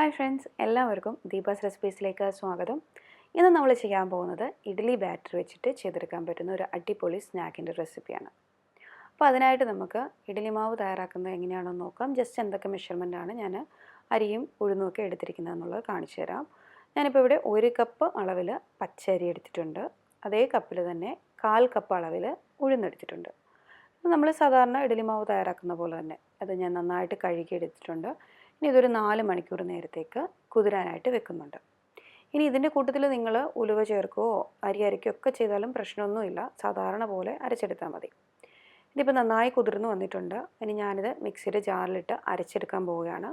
Hi friends, എല്ലാവർക്കും ദീപാസ് റെസിപ്പീസിലേക്ക് സ്വാഗതം. ഇന്ന് നമ്മൾ ചെയ്യാൻ പോകുന്നത് ഇഡ്ഡലി ബാറ്റർ വെച്ചിട്ട് ചെയ്തെടുക്കാൻ പറ്റുന്ന ഒരു അടിപൊളി സ്നാക്കിൻ്റെ റെസിപ്പിയാണ്. അപ്പോൾ അതിനായിട്ട് നമുക്ക് ഇഡ്ഡലി മാവ് തയ്യാറാക്കുന്നത് എങ്ങനെയാണെന്ന് നോക്കാം. ജസ്റ്റ് എന്തൊക്കെ മെഷർമെൻറ്റാണ് ഞാൻ അരിയും ഉഴുന്നുമൊക്കെ എടുത്തിരിക്കുന്നതെന്നുള്ളത് കാണിച്ചു തരാം. ഞാനിപ്പോൾ ഇവിടെ 1 കപ്പ് അളവിൽ പച്ചരി എടുത്തിട്ടുണ്ട്. അതേ കപ്പിൽ തന്നെ 1/4 കപ്പ് അളവിൽ ഉഴുന്നെടുത്തിട്ടുണ്ട്. നമ്മൾ സാധാരണ ഇഡ്ഡലി മാവ് തയ്യാറാക്കുന്ന പോലെ തന്നെ അത് ഞാൻ നന്നായിട്ട് കഴുകി എടുത്തിട്ടുണ്ട്. ഇനി ഇതൊരു 4 മണിക്കൂർ നേരത്തേക്ക് കുതിരാനായിട്ട് വെക്കുന്നുണ്ട്. ഇനി ഇതിൻ്റെ കൂട്ടത്തിൽ നിങ്ങൾ ഉലുവ ചേർക്കുകയോ അരി അരയ്ക്കുകയോ ഒക്കെ ചെയ്താലും പ്രശ്നമൊന്നുമില്ല. സാധാരണ പോലെ അരച്ചെടുത്താൽ മതി. ഇതിപ്പോൾ നന്നായി കുതിർന്ന് വന്നിട്ടുണ്ട്. ഇനി ഞാനിത് മിക്സിയുടെ ജാറിലിട്ട് അരച്ചെടുക്കാൻ പോവുകയാണ്.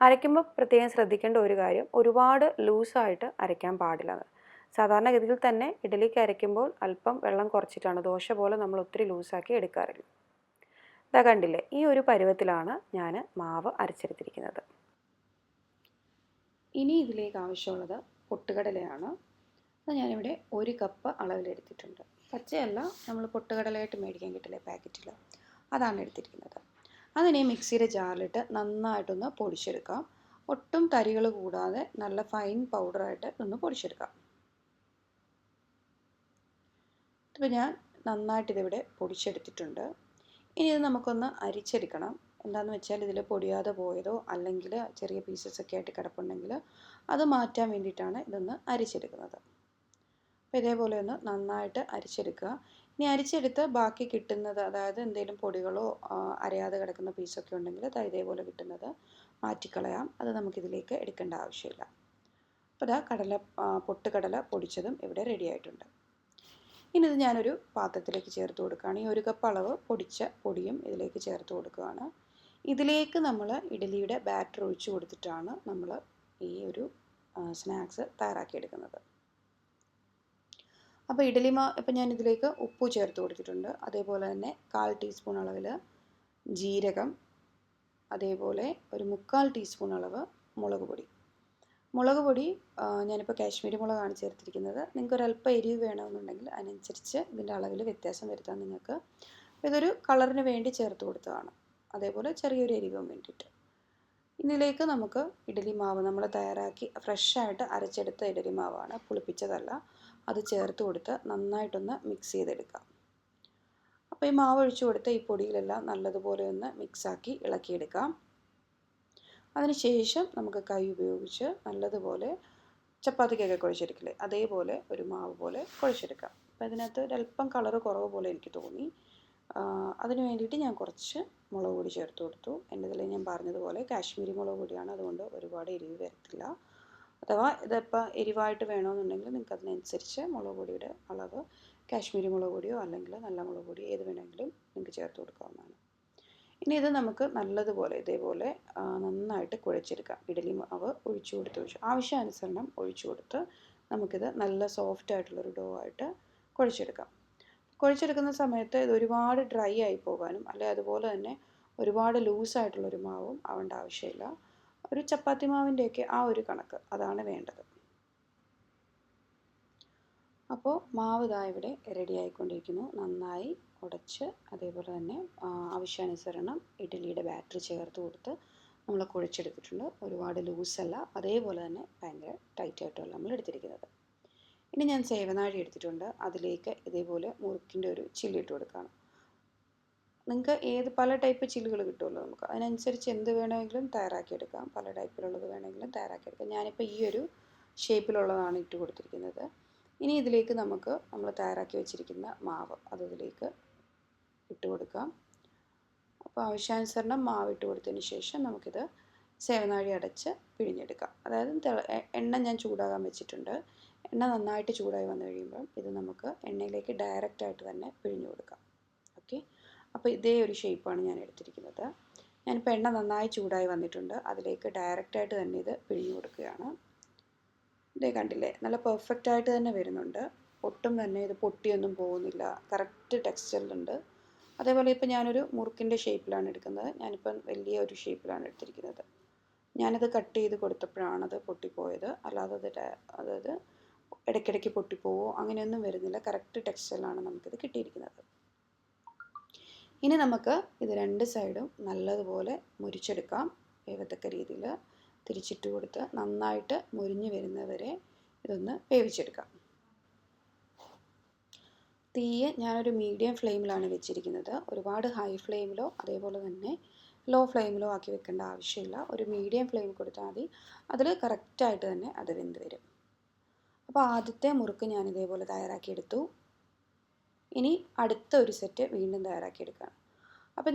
അരയ്ക്കുമ്പോൾ പ്രത്യേകം ശ്രദ്ധിക്കേണ്ട ഒരു കാര്യം, ഒരുപാട് ലൂസായിട്ട് അരയ്ക്കാൻ പാടില്ല. സാധാരണഗതിയിൽ തന്നെ ഇഡ്ഡലിക്ക് അരയ്ക്കുമ്പോൾ അല്പം വെള്ളം കുറച്ചിട്ടാണ്, ദോശ പോലെ നമ്മൾ ഒത്തിരി ലൂസാക്കി എടുക്കാറില്ല. ഇതാ കണ്ടില്ലേ, ഈ ഒരു പരുവത്തിലാണ് ഞാൻ മാവ് അരച്ചെടുത്തിരിക്കുന്നത്. ഇനി ഇതിലേക്ക് ആവശ്യമുള്ളത് പൊട്ടുകടലയാണ്. അത് ഞാനിവിടെ 1 കപ്പ് അളവിലെടുത്തിട്ടുണ്ട്. പച്ചയല്ല, നമ്മൾ പൊട്ടുകടലയായിട്ട് മേടിക്കാൻ കിട്ടില്ലേ പാക്കറ്റിൽ, അതാണ് എടുത്തിരിക്കുന്നത്. അതിനെ മിക്സിയുടെ ജാറിലിട്ട് നന്നായിട്ടൊന്ന് പൊടിച്ചെടുക്കാം. ഒട്ടും തരികൾ കൂടാതെ നല്ല ഫൈൻ പൗഡറായിട്ട് ഒന്ന് പൊടിച്ചെടുക്കാം. ഇപ്പോൾ ഞാൻ നന്നായിട്ടിതിവിടെ പൊടിച്ചെടുത്തിട്ടുണ്ട്. ഇനി ഇത് നമുക്കൊന്ന് അരിച്ചെടുക്കണം. എന്താണെന്ന് വെച്ചാൽ ഇതിൽ പൊടിയാതെ പോയതോ അല്ലെങ്കിൽ ചെറിയ പീസസൊക്കെ ആയിട്ട് കിടപ്പുണ്ടെങ്കിൽ അത് മാറ്റാൻ വേണ്ടിയിട്ടാണ് ഇതൊന്ന് അരിച്ചെടുക്കുന്നത്. അപ്പോൾ ഇതേപോലെ ഒന്ന് നന്നായിട്ട് അരിച്ചെടുക്കുക. ഇനി അരിച്ചെടുത്ത് ബാക്കി കിട്ടുന്നത്, അതായത് എന്തെങ്കിലും പൊടികളോ അരയാതെ കിടക്കുന്ന പീസൊക്കെ ഉണ്ടെങ്കിൽ അത് ഇതേപോലെ കിട്ടുന്നത് മാറ്റിക്കളയാം. അത് നമുക്കിതിലേക്ക് എടുക്കേണ്ട ആവശ്യമില്ല. അപ്പോൾ ഇതാ പൊട്ടുകടല പൊടിച്ചതും ഇവിടെ റെഡി ആയിട്ടുണ്ട്. ഇനി ഇത് ഞാനൊരു പാത്രത്തിലേക്ക് ചേർത്ത് കൊടുക്കുകയാണ്. ഈ 1 കപ്പ് അളവ് പൊടിച്ച പൊടിയും ഇതിലേക്ക് ചേർത്ത് കൊടുക്കുകയാണ്. ഇതിലേക്ക് നമ്മൾ ഇഡ്ഡലിയുടെ ബാറ്റർ ഒഴിച്ച് കൊടുത്തിട്ടാണ് നമ്മൾ ഈ ഒരു സ്നാക്സ് തയ്യാറാക്കിയെടുക്കുന്നത്. അപ്പോൾ ഇപ്പം ഞാൻ ഇതിലേക്ക് ഉപ്പ് ചേർത്ത് കൊടുത്തിട്ടുണ്ട്. അതേപോലെ തന്നെ 1/4 ടീസ്പൂൺ അളവിൽ ജീരകം, അതേപോലെ ഒരു 3/4 ടീസ്പൂൺ അളവ് മുളക് പൊടി ഞാനിപ്പോൾ കാശ്മീരി മുളകാണ് ചേർത്തിരിക്കുന്നത്. നിങ്ങൾക്കൊരല്പം എരിവ് വേണമെന്നുണ്ടെങ്കിൽ അതിനനുസരിച്ച് ഇതിൻ്റെ അളവിൽ വ്യത്യാസം വരുത്താം നിങ്ങൾക്ക്. ഇതൊരു കളറിന് വേണ്ടി ചേർത്ത് കൊടുത്തതാണ്. അതേപോലെ ചെറിയൊരു എരിവും വേണ്ടിയിട്ട്. ഇതിലേക്ക് നമുക്ക് ഇഡ്ഡലി മാവ് നമ്മൾ തയ്യാറാക്കി ഫ്രഷായിട്ട് അരച്ചെടുത്ത ഇഡ്ഡലി മാവാണ്, പുളിപ്പിച്ചതല്ല. അത് ചേർത്ത് കൊടുത്ത് നന്നായിട്ടൊന്ന് മിക്സ് ചെയ്തെടുക്കാം. അപ്പോൾ ഈ മാവ് ഒഴിച്ചു കൊടുത്ത് ഈ പൊടിയിലെല്ലാം നല്ലതുപോലെ ഒന്ന് മിക്സാക്കി ഇളക്കിയെടുക്കാം. അതിനുശേഷം നമുക്ക് കൈ ഉപയോഗിച്ച് നല്ലതുപോലെ ചപ്പാത്തിക്കൊക്കെ കുഴച്ചെടുക്കില്ലേ, അതേപോലെ ഒരു മാവ് പോലെ കുഴച്ചെടുക്കാം. അപ്പോൾ ഇതിനകത്ത് ഒരല്പം കളറ് കുറവ് പോലെ എനിക്ക് തോന്നി. അതിന് വേണ്ടിയിട്ട് ഞാൻ കുറച്ച് മുളക് പൊടി ചേർത്ത് കൊടുത്തു. എൻ്റെ ഇതിൽ ഞാൻ പറഞ്ഞതുപോലെ കാശ്മീരി മുളക് പൊടിയാണ്, അതുകൊണ്ട് ഒരുപാട് എരിവ് വരത്തില്ല. അഥവാ ഇതിപ്പോൾ എരിവായിട്ട് വേണമെന്നുണ്ടെങ്കിൽ നിങ്ങൾക്ക് അതിനനുസരിച്ച് മുളക് പൊടിയുടെ അളവ് കാശ്മീരി മുളക് പൊടിയോ അല്ലെങ്കിൽ നല്ല മുളക് പൊടിയോ ഏത് വേണമെങ്കിലും നിങ്ങൾക്ക് ചേർത്ത് കൊടുക്കാവുന്നതാണ്. ഇനി ഇത് നമുക്ക് നല്ലതുപോലെ ഇതേപോലെ നന്നായിട്ട് കുഴച്ചെടുക്കാം. ഇഡ്ഡലി മാവ് ആവശ്യാനുസരണം ഒഴിച്ചു കൊടുത്ത് നമുക്കിത് നല്ല സോഫ്റ്റ് ആയിട്ടുള്ളൊരു ഡോ ആയിട്ട് കുഴച്ചെടുക്കാം. കുഴച്ചെടുക്കുന്ന സമയത്ത് ഇത് ഒരുപാട് ഡ്രൈ ആയി പോകാനും അല്ലെങ്കിൽ അതുപോലെ തന്നെ ഒരുപാട് ലൂസായിട്ടുള്ളൊരു മാവും ആവേണ്ട ആവശ്യമില്ല. ഒരു ചപ്പാത്തി മാവിൻ്റെയൊക്കെ ആ ഒരു കണക്ക്, അതാണ് വേണ്ടത്. അപ്പോൾ മാവ് ഇതാ ഇവിടെ റെഡി ആയിക്കൊണ്ടിരിക്കുന്നു. നന്നായി ഉടച്ച് അതേപോലെ തന്നെ ആവശ്യാനുസരണം ഇഡ്ഡലിയുടെ ബാറ്ററി ചേർത്ത് കൊടുത്ത് നമ്മൾ കുഴച്ചെടുത്തിട്ടുണ്ട്. ഒരുപാട് ലൂസല്ല, അതേപോലെ തന്നെ ഭയങ്കര ടൈറ്റായിട്ടുമല്ല നമ്മൾ എടുത്തിരിക്കുന്നത്. ഇനി ഞാൻ സേവനാഴി എടുത്തിട്ടുണ്ട്. അതിലേക്ക് ഇതേപോലെ മുറുക്കിൻ്റെ ഒരു ചില്ല് ഇട്ട് കൊടുക്കുകയാണ്. നിങ്ങൾക്ക് പല ടൈപ്പ് ചില്ലുകൾ കിട്ടുമല്ലോ, നമുക്ക് അതിനനുസരിച്ച് എന്ത് വേണമെങ്കിലും തയ്യാറാക്കിയെടുക്കാം. പല ടൈപ്പിലുള്ളത് വേണമെങ്കിലും തയ്യാറാക്കിയെടുക്കാം. ഞാനിപ്പോൾ ഈ ഒരു ഷേപ്പിലുള്ളതാണ് ഇട്ട് കൊടുത്തിരിക്കുന്നത്. ഇനി ഇതിലേക്ക് നമ്മൾ തയ്യാറാക്കി വെച്ചിരിക്കുന്ന മാവ് അതിലേക്ക് ഇട്ട് കൊടുക്കാം. അപ്പോൾ ആവശ്യാനുസരണം മാവ് ഇട്ട് കൊടുത്തതിന് ശേഷം നമുക്കിത് സേവനാഴി അടച്ച് പിഴിഞ്ഞെടുക്കാം. അതായത് എണ്ണ ഞാൻ ചൂടാകാൻ വെച്ചിട്ടുണ്ട്. എണ്ണ നന്നായിട്ട് ചൂടായി വന്നു കഴിയുമ്പോൾ ഇത് നമുക്ക് എണ്ണയിലേക്ക് ഡയറക്റ്റായിട്ട് തന്നെ പിഴിഞ്ഞു കൊടുക്കാം. ഓക്കെ, അപ്പോൾ ഇതേ ഒരു ഷേപ്പാണ് ഞാൻ എടുത്തിരിക്കുന്നത്. ഞാനിപ്പോൾ എണ്ണ നന്നായി ചൂടായി വന്നിട്ടുണ്ട്. അതിലേക്ക് ഡയറക്റ്റായിട്ട് തന്നെ ഇത് പിഴിഞ്ഞു കൊടുക്കുകയാണ്. ഇതേ കണ്ടില്ലേ, നല്ല പെർഫെക്റ്റായിട്ട് തന്നെ വരുന്നുണ്ട്. ഒട്ടും തന്നെ ഇത് പൊട്ടിയൊന്നും പോകുന്നില്ല, കറക്റ്റ് ടെക്സ്ചറിലുണ്ട്. അതേപോലെ ഇപ്പോൾ ഞാനൊരു മുറുക്കിൻ്റെ ഷേപ്പിലാണ് എടുക്കുന്നത്. ഞാനിപ്പം വലിയ ഒരു ഷേപ്പിലാണ് എടുത്തിരിക്കുന്നത്. ഞാനത് കട്ട് ചെയ്ത് കൊടുത്തപ്പോഴാണത് പൊട്ടിപ്പോയത്. അല്ലാതെ അതായത് ഇടയ്ക്കിടയ്ക്ക് പൊട്ടിപ്പോവോ അങ്ങനെയൊന്നും വരുന്നില്ല. കറക്റ്റ് ടെക്സ്ചറിലാണ് നമുക്കിത് കിട്ടിയിരിക്കുന്നത്. ഇനി നമുക്ക് ഇത് 2 സൈഡും നല്ലതുപോലെ മുരിച്ചെടുക്കാം വേവത്തക്ക രീതിയിൽ. തിരിച്ചിട്ട് കൊടുത്ത് നന്നായിട്ട് മുരിഞ്ഞ് വരുന്നവരെ ഇതൊന്ന് വേവിച്ചെടുക്കാം. തീയ് ഞാനൊരു മീഡിയം ഫ്ലെയിമിലാണ് വെച്ചിരിക്കുന്നത്. ഒരുപാട് ഹൈ ഫ്ലെയിമിലോ അതേപോലെ തന്നെ ലോ ഫ്ലെയിമിലോ ആക്കി വെക്കേണ്ട ആവശ്യമില്ല. ഒരു മീഡിയം ഫ്ലെയിം കൊടുത്താൽ മതി. അതിൽ കറക്റ്റായിട്ട് തന്നെ അത് വെന്ത് വരും. അപ്പോൾ ആദ്യത്തെ മുറുക്ക് ഞാൻ ഇതേപോലെ തയ്യാറാക്കിയെടുത്തു. ഇനി അടുത്ത ഒരു സെറ്റ് വീണ്ടും തയ്യാറാക്കിയെടുക്കുകയാണ്. അപ്പോൾ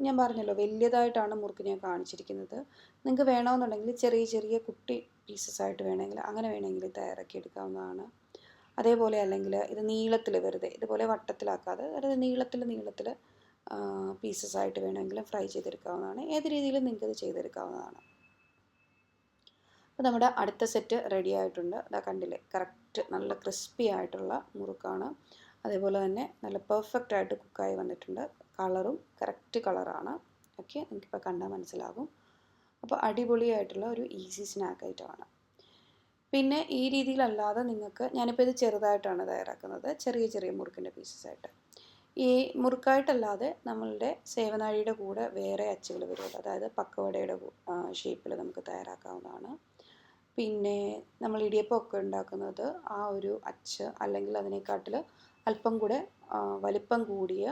ഞാൻ പറഞ്ഞല്ലോ വലിയതായിട്ടാണ് മുറുക്ക് ഞാൻ കാണിച്ചിരിക്കുന്നത്. നിങ്ങൾക്ക് വേണമെന്നുണ്ടെങ്കിൽ ചെറിയ ചെറിയ കുട്ടി പീസസ് ആയിട്ട് വേണമെങ്കിൽ അങ്ങനെ വേണമെങ്കിൽ തയ്യാറാക്കിയെടുക്കാവുന്നതാണ്. അതേപോലെ അല്ലെങ്കിൽ ഇത് നീളത്തിൽ വെറുതെ ഇതുപോലെ വട്ടത്തിലാക്കാതെ വെറുതെ നീളത്തിൽ പീസസ് ആയിട്ട് വേണമെങ്കിലും ഫ്രൈ ചെയ്തെടുക്കാവുന്നതാണ്. ഏത് രീതിയിലും നിങ്ങൾക്കത് ചെയ്തെടുക്കാവുന്നതാണ്. അപ്പോൾ നമ്മുടെ അടുത്ത സെറ്റ് റെഡി ആയിട്ടുണ്ട്. അതാ കണ്ടില്ലേ, കറക്റ്റ് നല്ല ക്രിസ്പി ആയിട്ടുള്ള മുറുക്കാണ്. അതേപോലെ തന്നെ നല്ല പെർഫെക്റ്റ് ആയിട്ട് കുക്കായി വന്നിട്ടുണ്ട്. കളറും കറക്റ്റ് കളറാണ്. ഓക്കെ, നിങ്ങൾക്കിപ്പോൾ കണ്ടാൽ മനസ്സിലാകും. അപ്പോൾ അടിപൊളിയായിട്ടുള്ള ഒരു ഈസി സ്നാക്ക് ഐറ്റമാണ്. പിന്നെ ഈ രീതിയിലല്ലാതെ നിങ്ങൾക്ക്, ഞാനിപ്പോൾ ഇത് ചെറുതായിട്ടാണ് തയ്യാറാക്കുന്നത്, ചെറിയ ചെറിയ മുറുക്കിൻ്റെ പീസസ് ആയിട്ട്. ഈ മുറുക്കായിട്ടല്ലാതെ നമ്മളുടെ സേവനാഴിയുടെ കൂടെ വേറെ അച്ചുകൾ വരുമല്ലോ, അതായത് പക്കവടയുടെ ഷേപ്പിൽ നമുക്ക് തയ്യാറാക്കാവുന്നതാണ്. പിന്നെ നമ്മൾ ഇടിയപ്പമൊക്കെ ഉണ്ടാക്കുന്നത് ആ ഒരു അച്ച് അല്ലെങ്കിൽ അതിനെക്കാട്ടിൽ അല്പം കൂടെ വലിപ്പം കൂടിയ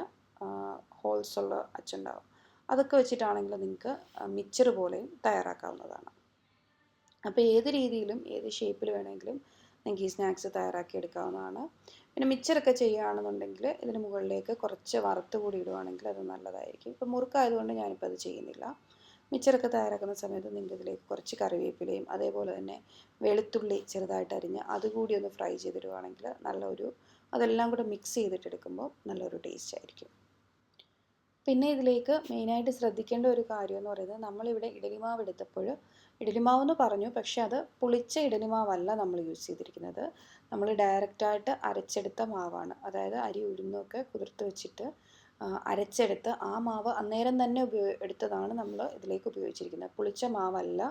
ഹോൾസ് ഉള്ള അച്ചുണ്ടാവും. അതൊക്കെ വെച്ചിട്ടാണെങ്കിൽ നിങ്ങൾക്ക് മിച്ചർ പോലെയും തയ്യാറാക്കാവുന്നതാണ്. അപ്പോൾ ഏത് രീതിയിലും ഏത് ഷേപ്പിൽ വേണമെങ്കിലും നിങ്ങൾക്ക് ഈ സ്നാക്സ് തയ്യാറാക്കി എടുക്കാവുന്നതാണ്. പിന്നെ മിച്ചറൊക്കെ ചെയ്യുകയാണെന്നുണ്ടെങ്കിൽ ഇതിന് മുകളിലേക്ക് കുറച്ച് വറുത്ത് കൂടി ഇടുവാണെങ്കിൽ അത് നല്ലതായിരിക്കും. ഇപ്പോൾ മുറുക്കായതുകൊണ്ട് ഞാനിപ്പോൾ അത് ചെയ്യുന്നില്ല. മിച്ചറൊക്കെ തയ്യാറാക്കുന്ന സമയത്ത് നിങ്ങൾക്ക് ഇതിലേക്ക് കുറച്ച് കറിവേപ്പിലയും അതേപോലെ തന്നെ വെളുത്തുള്ളി ചെറുതായിട്ട് അരിഞ്ഞ് അതുകൂടി ഒന്ന് ഫ്രൈ ചെയ്തിടുവാണെങ്കിൽ അതെല്ലാം കൂടെ മിക്സ് ചെയ്തിട്ടെടുക്കുമ്പോൾ നല്ലൊരു ടേസ്റ്റ് ആയിരിക്കും. പിന്നെ ഇതിലേക്ക് മെയിനായിട്ട് ശ്രദ്ധിക്കേണ്ട ഒരു കാര്യം എന്ന് പറയുന്നത്, നമ്മളിവിടെ ഇഡലിമാവ് എടുത്തപ്പോൾ ഇഡലിമാവെന്ന് പറഞ്ഞു, പക്ഷെ അത് പുളിച്ച ഇഡലിമാവല്ല നമ്മൾ യൂസ് ചെയ്തിരിക്കുന്നത്. നമ്മൾ ഡയറക്റ്റായിട്ട് അരച്ചെടുത്ത മാവാണ്. അതായത് അരി ഉഴുന്നൊക്കെ കുതിർത്ത് വെച്ചിട്ട് അരച്ചെടുത്ത് ആ മാവ് അന്നേരം തന്നെ എടുത്തതാണ് നമ്മൾ ഇതിലേക്ക് ഉപയോഗിച്ചിരിക്കുന്നത്. പുളിച്ച മാവല്ല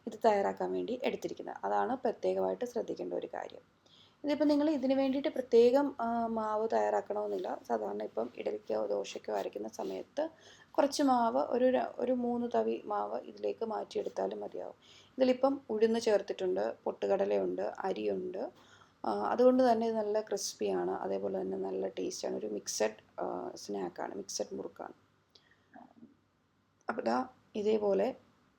ഇത് തയ്യാറാക്കാൻ വേണ്ടി എടുത്തിരിക്കുന്നത്. അതാണ് പ്രത്യേകമായിട്ട് ശ്രദ്ധിക്കേണ്ട ഒരു കാര്യം. ഇതിപ്പോൾ നിങ്ങൾ ഇതിന് വേണ്ടിയിട്ട് പ്രത്യേകം മാവ് തയ്യാറാക്കണമെന്നില്ല. സാധാരണ ഇപ്പം ഇഡലിക്കോ ദോശയ്ക്കോ അരയ്ക്കുന്ന സമയത്ത് കുറച്ച് മാവ് ഒരു 3 തവി മാവ് ഇതിലേക്ക് മാറ്റിയെടുത്താലും മതിയാവും. ഇതിലിപ്പം ഉഴുന്ന് ചേർത്തിട്ടുണ്ട്, പൊട്ടുകടലയുണ്ട്, അരിയുണ്ട്. അതുകൊണ്ട് തന്നെ ഇത് നല്ല ക്രിസ്പിയാണ്. അതേപോലെ തന്നെ നല്ല ടേസ്റ്റാണ്. ഒരു മിക്സഡ് സ്നാക്കാണ്, മിക്സഡ് മുറുക്കാണ്. അപ്പോൾ ഇതേപോലെ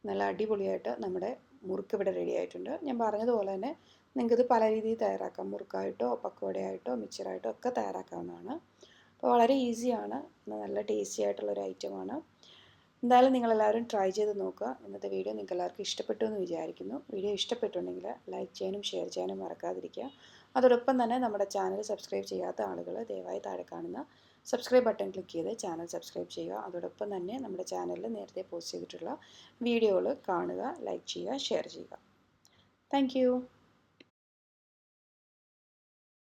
നല്ല അടിപൊളിയായിട്ട് നമ്മുടെ മുറുക്ക് ഇവിടെ റെഡി ആയിട്ടുണ്ട്. ഞാൻ പറഞ്ഞതുപോലെ തന്നെ നിങ്ങൾക്കിത് പല രീതിയിൽ തയ്യാറാക്കാം. മുറുക്കായിട്ടോ പക്കവടയായിട്ടോ മിക്സറായിട്ടോ ഒക്കെ തയ്യാറാക്കാവുന്നതാണ്. അപ്പോൾ വളരെ ഈസിയാണ്, നല്ല ടേസ്റ്റി ആയിട്ടുള്ളൊരു ഐറ്റമാണ്. എന്തായാലും നിങ്ങളെല്ലാവരും ട്രൈ ചെയ്ത് നോക്കുക. ഇന്നത്തെ വീഡിയോ നിങ്ങൾക്ക് എല്ലാവർക്കും ഇഷ്ടപ്പെട്ടു എന്ന് വിചാരിക്കുന്നു. വീഡിയോ ഇഷ്ടപ്പെട്ടുണ്ടെങ്കിൽ ലൈക്ക് ചെയ്യാനും ഷെയർ ചെയ്യാനും മറക്കാതിരിക്കുക. അതോടൊപ്പം തന്നെ നമ്മുടെ ചാനൽ സബ്സ്ക്രൈബ് ചെയ്യാത്ത ആളുകൾ ദയവായി താഴെ കാണുന്ന സബ്സ്ക്രൈബ് ബട്ടൺ ക്ലിക്ക് ചെയ്ത് ചാനൽ സബ്സ്ക്രൈബ് ചെയ്യുക. അതോടൊപ്പം തന്നെ നമ്മുടെ ചാനലിൽ നേരത്തെ പോസ്റ്റ് ചെയ്തിട്ടുള്ള വീഡിയോകൾ കാണുക, ലൈക്ക് ചെയ്യുക, ഷെയർ ചെയ്യുക. താങ്ക്